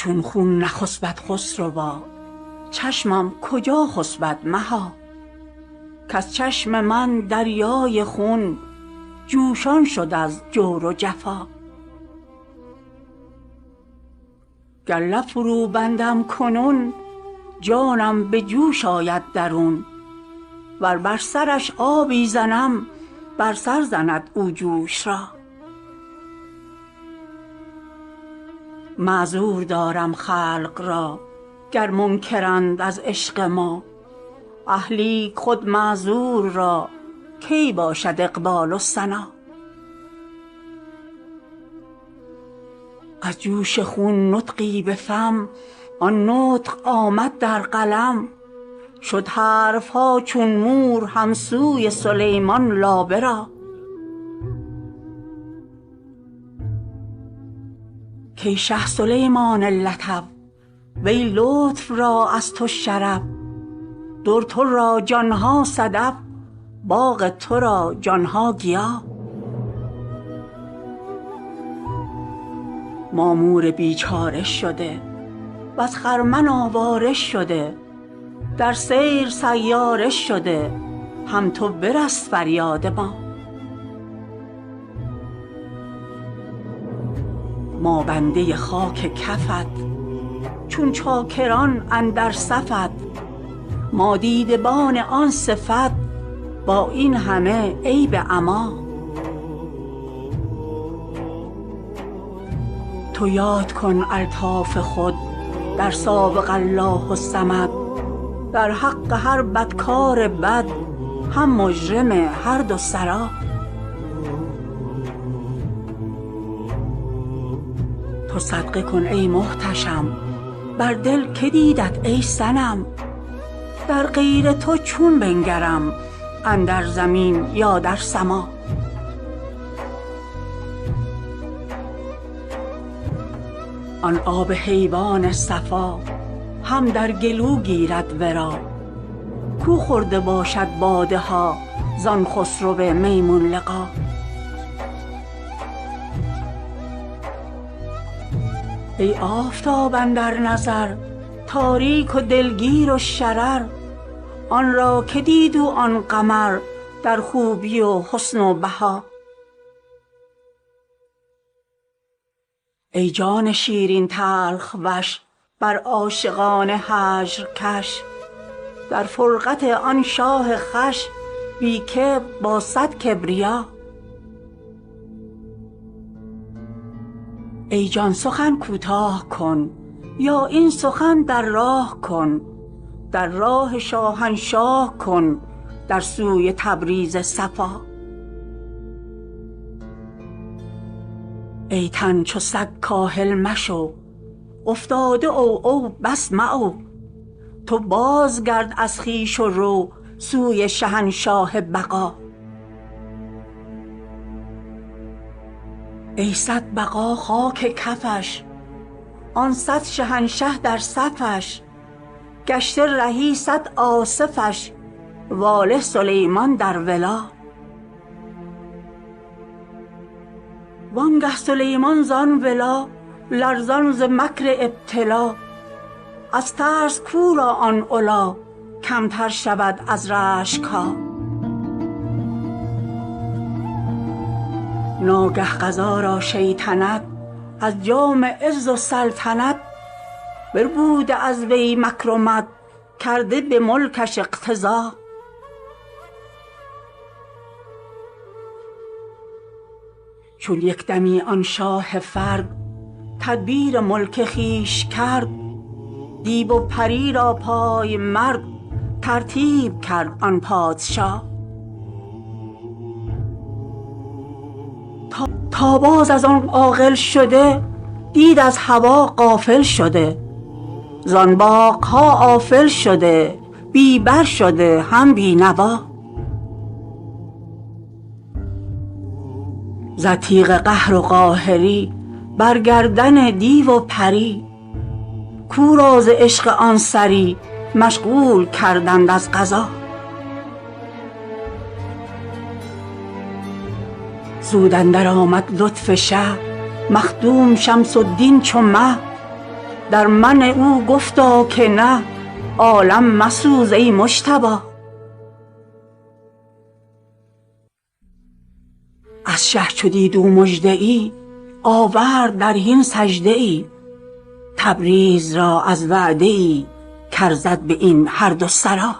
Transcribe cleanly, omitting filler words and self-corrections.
چون خون نخسبد خسروا چشمم کجا خسبد مها. کز چشم من دریای خون جوشان شد از جور و جفا. گر لب فرو بندم کنون جانم به جوش آید درون. ور بر سرش آبی زنم بر سر زند او جوش را. معذور دارم خلق را گر منکرند از عشق ما. لیک خود معذور را کی باشد اقبال و ثنا. از جوش خون نطقی به فم آن نطق آمد در قلم. شد حرف ها چون مور همسوی سلیمان لابه را. کای شه سلیمان لطف وی لطف را از تو شرف. در تو را جان ها صدف باغ تو را جان ها گیا. ما مور بیچاره شده وز خرمن آواره شده. در سیر سیاره شده هم تو برس فریاد ما. ما بنده خاک کفت چون چاکران اندر صفت. ما دیده بان آن صفت با این همه عیب عما. تو یاد کن الطاف خود در سابق الله الصمد. در حق هر بدکار بد هم مجرم هر دو سرا. تو صدقه کن ای محتشم بر دل که دیدت ای صنم. در غیر تو چون بنگرم اندر زمین یا در سما. آن آب حیوان صفا هم در گلو گیرد ورا. کو خورده باشد باده ها زان خسرو میمون لقا. ای آفتاب اندر نظر تاریک و دلگیر و شرر. آن را که دید او آن قمر در خوبی و حسن و بها. ای جان شیرین تلخ وش بر عاشقان هجر کش. در فرقت آن شاه خوش بی کبر با صد کبریا. ای جان سخن کوتاه کن یا این سخن در راه کن. در راه شاهنشاه کن در سوی تبریز صفا. ای تن چو سگ کاهل مشو افتاده عوعو بس معو. تو بازگرد از خویش و رو سوی شهنشاه بقا. ای صد بقا خاک کفش آن صد شهنشه در صفش. گشته رهی صد آصفش واله سلیمان در ولا. وانگه سلیمان زان ولا لرزان ز مکر ابتلا. از ترس کو را آن علا کمتر شود از رشک ها. ناگه قضا را شیطنت از جام عز و سلطنت. بربوده از وی مکرمت کرده به ملکش اقتضا. چون یک دمی آن شاه فرد تدبیر ملک خویش کرد. دیو و پری را پای مرد ترتیب کرد آن پادشا. تا باز از آن عاقل شده دید از هوا غافل شده. زان باغ ها آفل شده بی بر شده هم بی نوا. زد تیغ قهر و قاهری بر گردن دیو و پری. کو را ز عشق آن سری مشغول کردند از قضا. زود اندر آمد لطف شه مخدوم شمس الدین چو مه. در منع او گفتا که نه عالم مسوز ای مجتبی. از شه چو دید او مژده ای آورد در حین سجده ای. تبریز را از وعده ای کارزد به این هر دو سرا.